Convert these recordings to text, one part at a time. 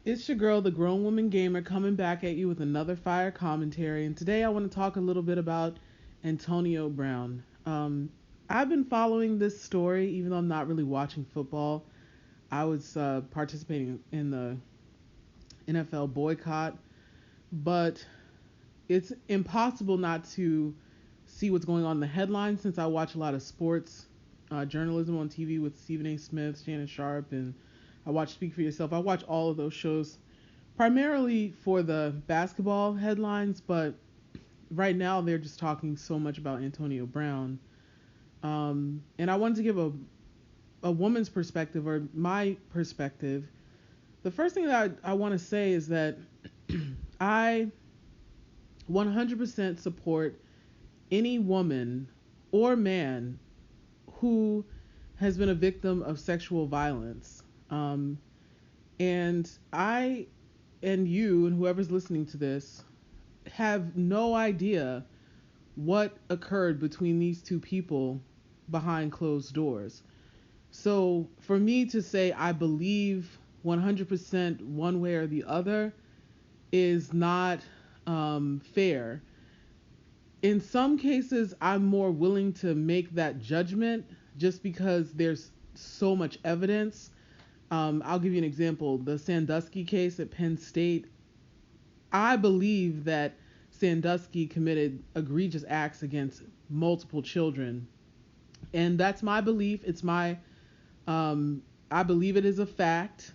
It's your girl, the Grown Woman Gamer, coming back at you with another fire commentary. And today I want to talk a little bit about Antonio Brown. I've been following this story, even though I'm not really watching football. I was participating in the NFL boycott, but it's impossible not to see what's going on in the headlines since I watch a lot of sports journalism on TV with Stephen A. Smith, Shannon Sharp, and I watch Speak for Yourself. I watch all of those shows primarily for the basketball headlines, but right now they're just talking so much about Antonio Brown. And I wanted to give a woman's perspective or my perspective. The first thing that I want to say is that I 100% support any woman or man who has been a victim of sexual violence. And I and you and whoever's listening to this have no idea what occurred between these two people behind closed doors. So for me to say I believe 100% one way or the other is not fair. In some cases, I'm more willing to make that judgment just because there's so much evidence. I'll give you an example. The Sandusky case at Penn State. I believe that Sandusky committed egregious acts against multiple children, and that's my belief. I believe it is a fact.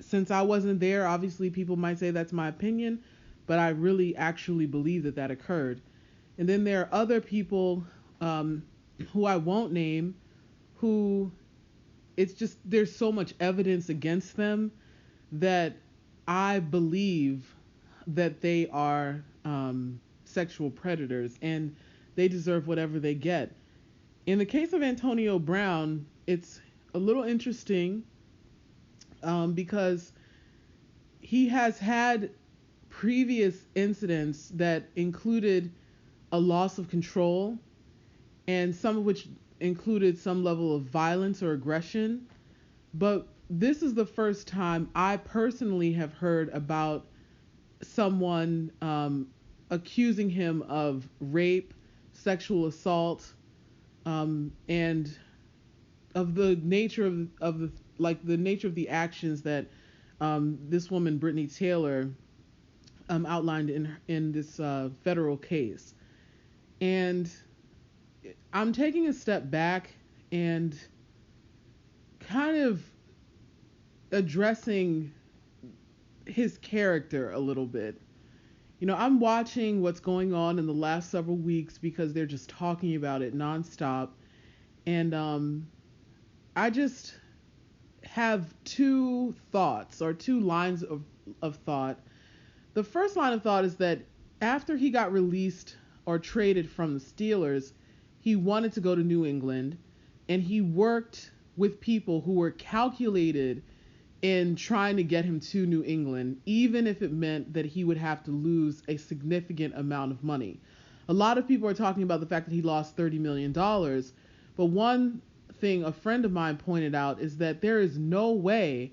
Since I wasn't there, obviously people might say that's my opinion, but I really actually believe that that occurred. And then there are other people who I won't name who it's just there's so much evidence against them that I believe that they are sexual predators and they deserve whatever they get. In the case of Antonio Brown, it's a little interesting because he has had previous incidents that included a loss of control and some of which included some level of violence or aggression. But this is the first time I personally have heard about someone accusing him of rape, sexual assault, and of the nature of the like the nature of the actions that this woman Brittany Taylor outlined in this federal case. And I'm taking a step back and kind of addressing his character a little bit. You know, I'm watching what's going on in the last several weeks because they're just talking about it nonstop. And I just have two thoughts or two lines of thought. The first line of thought is that after he got released or traded from the Steelers, he wanted to go to New England and he worked with people who were calculated in trying to get him to New England, even if it meant that he would have to lose a significant amount of money. A lot of people are talking about the fact that he lost $30 million, dollars, but one thing a friend of mine pointed out is that there is no way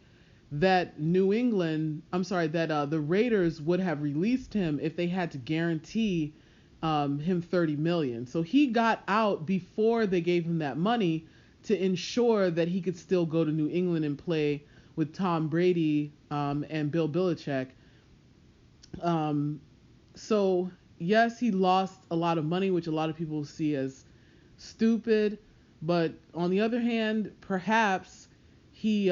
that the Raiders would have released him if they had to guarantee him 30 million. So he got out before they gave him that money to ensure that he could still go to New England and play with Tom Brady and Bill Belichick. So yes, he lost a lot of money, which a lot of people see as stupid. But on the other hand, perhaps he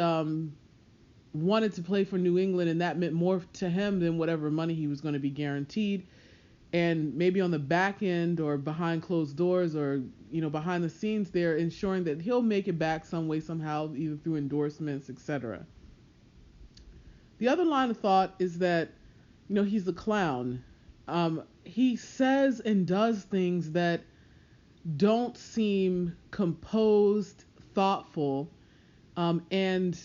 wanted to play for New England, and that meant more to him than whatever money he was going to be guaranteed. And maybe on the back end or behind closed doors or behind the scenes, they're ensuring that he'll make it back some way somehow, either through endorsements, etc. The other line of thought is that he's a clown. He says and does things that don't seem composed, thoughtful, and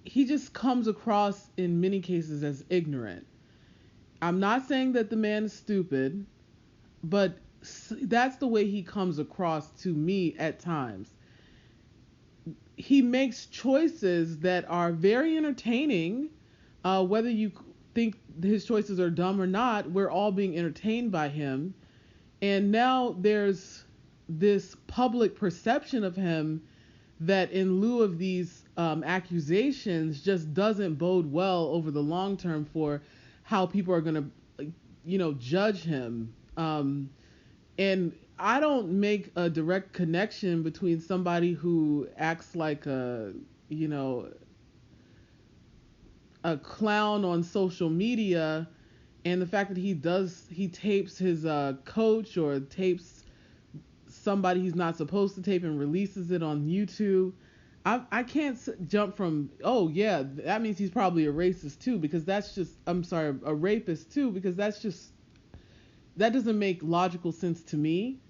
he just comes across in many cases as ignorant. I'm not saying that the man is stupid, but that's the way he comes across to me at times. he makes choices that are very entertaining. Whether you think his choices are dumb or not, we're all being entertained by him. And now there's this public perception of him that, in lieu of these accusations, just doesn't bode well over the long term for how people are going to, judge him. And I don't make a direct connection between somebody who acts like you know, a clown on social media, and the fact that he tapes his coach, or tapes somebody he's not supposed to tape and releases it on YouTube. I can't jump from, oh yeah, that means he's probably a racist too, because that's just, I'm sorry, a rapist too, because that doesn't make logical sense to me.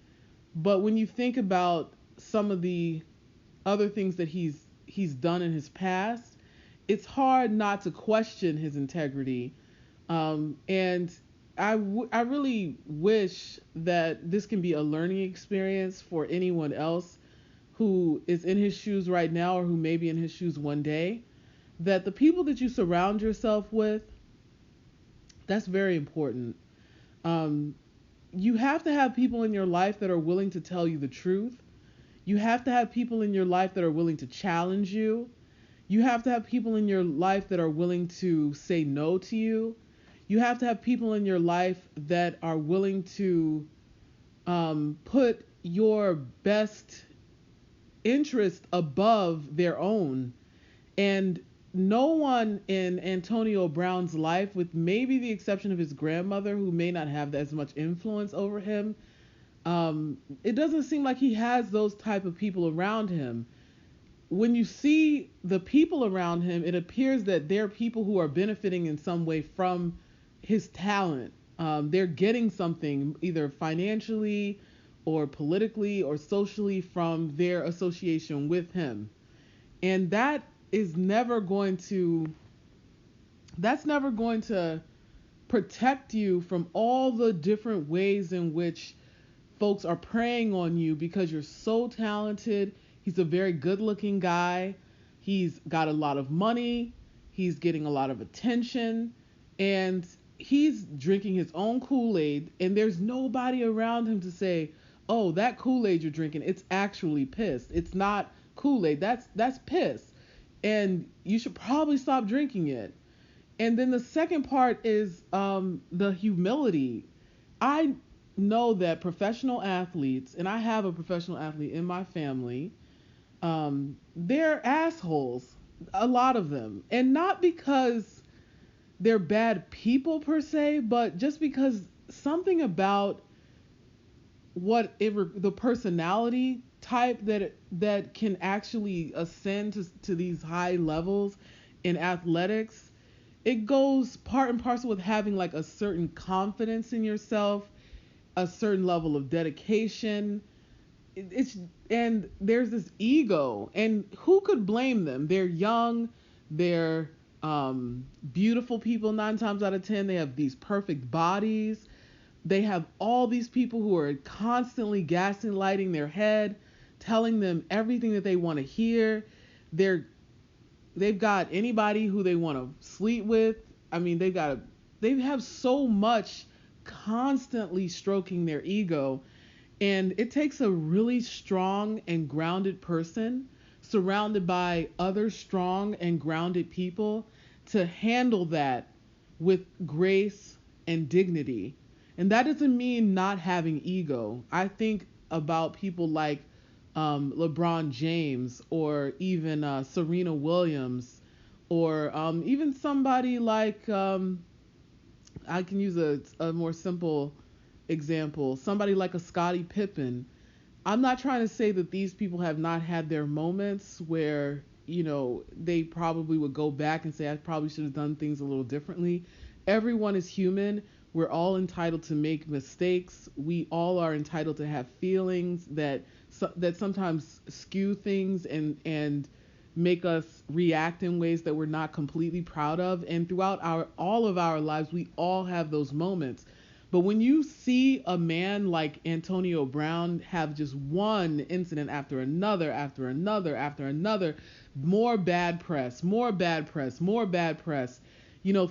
But when you think about some of the other things that he's done in his past, it's hard not to question his integrity. And I really wish that this can be a learning experience for anyone else who is in his shoes right now, or who may be in his shoes one day, that the people that you surround yourself with, that's very important. Um, you have to have people in your life that are willing to tell you the truth. You have to have people in your life that are willing to challenge you. You have to have people in your life that are willing to say no to you. You have to have people in your life that are willing to put your best interest above their own. And no one in Antonio Brown's life, with maybe the exception of his grandmother, who may not have as much influence over him, it doesn't seem like he has those type of people around him. When you see the people around him, it appears that they're people who are benefiting in some way from his talent. They're getting something, either financially or politically or socially, from their association with him. And is never going to, that's never going to protect you from all the different ways in which folks are preying on you because you're so talented. He's a very good looking guy. He's got a lot of money. He's getting a lot of attention. And he's drinking his own Kool-Aid. And there's nobody around him to say, oh, that Kool-Aid you're drinking, it's actually piss. It's not Kool-Aid. That's piss. And you should probably stop drinking it. And then the second part is the humility. I know that professional athletes, and I have a professional athlete in my family, they're assholes, a lot of them. And not because they're bad people per se, but just because something about the personality type that can actually ascend to these high levels in athletics, it goes part and parcel with having like a certain confidence in yourself, a certain level of dedication. And there's this ego, and who could blame them? They're young, they're beautiful people 9 times out of 10. They have these perfect bodies. They have all these people who are constantly gassing, lighting their head, telling them everything that they want to hear. They've got anybody who they want to sleep with. I mean, they have so much constantly stroking their ego. And it takes a really strong and grounded person surrounded by other strong and grounded people to handle that with grace and dignity. And that doesn't mean not having ego. I think about people like LeBron James, or even Serena Williams, or even somebody like, I can use a more simple example, somebody like a Scottie Pippen. I'm not trying to say that these people have not had their moments where, they probably would go back and say, I probably should have done things a little differently. Everyone is human. We're all entitled to make mistakes. We all are entitled to have feelings that sometimes skew things and make us react in ways that we're not completely proud of. And throughout all of our lives, we all have those moments. But when you see a man like Antonio Brown have just one incident after another, after another, after another, more bad press, more bad press, more bad press,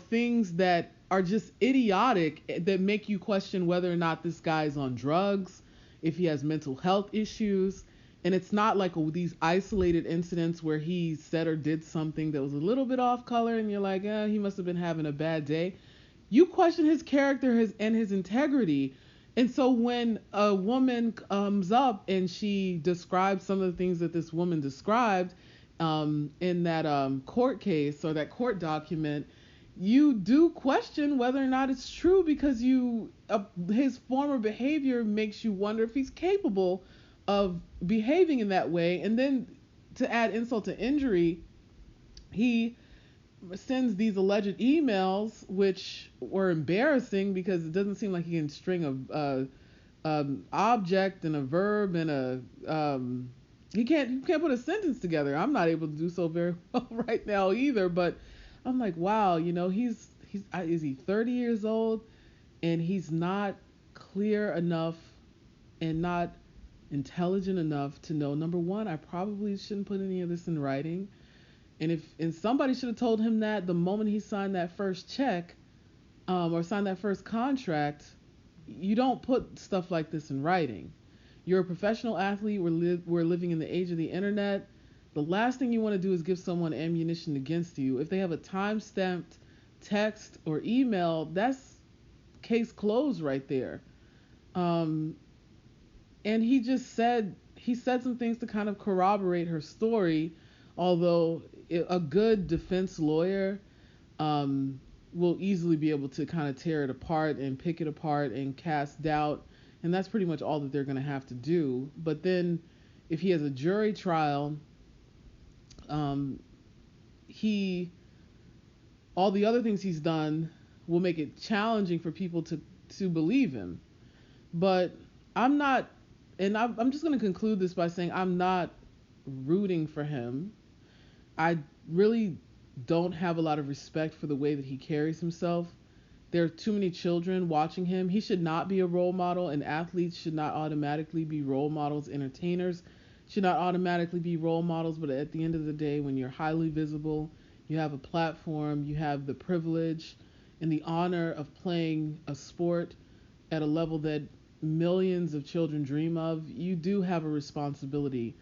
things that are just idiotic that make you question whether or not this guy's on drugs, if he has mental health issues. And it's not like these isolated incidents where he said or did something that was a little bit off color and you're like, he must have been having a bad day. You question his character and his integrity. And so when a woman comes up and she describes some of the things that this woman described in that court case or that court document, you do question whether or not it's true, because his former behavior makes you wonder if he's capable of behaving in that way. And then to add insult to injury, he sends these alleged emails, which were embarrassing because it doesn't seem like he can string a object and a verb and he can't put a sentence together. I'm not able to do so very well right now either, but I'm like, wow, he's is he 30 years old and he's not clear enough and not intelligent enough to know, number one, I probably shouldn't put any of this in writing. And somebody should have told him that the moment he signed that first check, or signed that first contract. You don't put stuff like this in writing. You're a professional athlete. We're living in the age of the internet. The last thing you want to do is give someone ammunition against you. If they have a time-stamped text or email, that's case closed right there. And he said some things to kind of corroborate her story, although a good defense lawyer will easily be able to kind of tear it apart and pick it apart and cast doubt, and that's pretty much all that they're going to have to do. But then if he has a jury trial, all the other things he's done will make it challenging for people to believe him. But I'm not, and I'm just going to conclude this by saying I'm not rooting for him. I really don't have a lot of respect for the way that he carries himself. There are too many children watching him. He should not be a role model, and athletes should not automatically be role models. Entertainers should not automatically be role models. But at the end of the day, when you're highly visible, you have a platform, you have the privilege and the honor of playing a sport at a level that millions of children dream of, you do have a responsibility.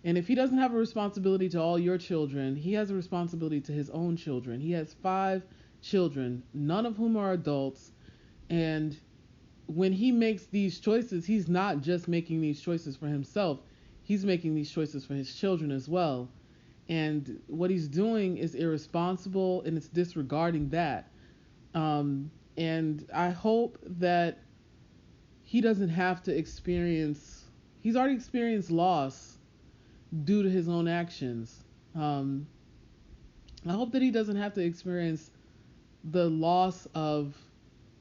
And if he doesn't have a responsibility to all your children, he has a responsibility to his own children. He has 5 children, none of whom are adults. And when he makes these choices, he's not just making these choices for himself. He's making these choices for his children as well. And what he's doing is irresponsible, and it's disregarding that. And I hope that he doesn't have to he's already experienced loss due to his own actions. I hope that he doesn't have to experience the loss of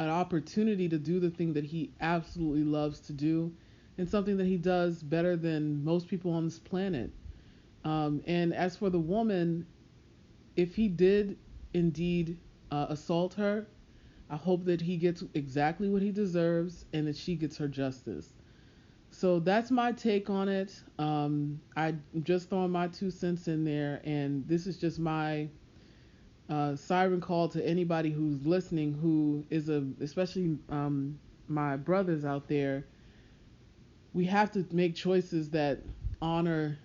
an opportunity to do the thing that he absolutely loves to do, and something that he does better than most people on this planet. And as for the woman, if he did indeed assault her, I hope that he gets exactly what he deserves and that she gets her justice. So that's my take on it. I'm just throwing my 2 cents in there, and this is just my siren call to anybody who's listening, who is especially my brothers out there. We have to make choices that honor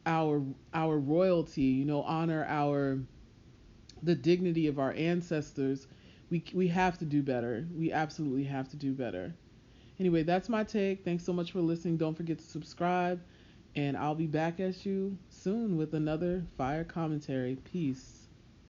our royalty, honor the dignity of our ancestors. We have to do better. We absolutely have to do better. Anyway, that's my take. Thanks so much for listening. Don't forget to subscribe, and I'll be back at you soon with another fire commentary. Peace.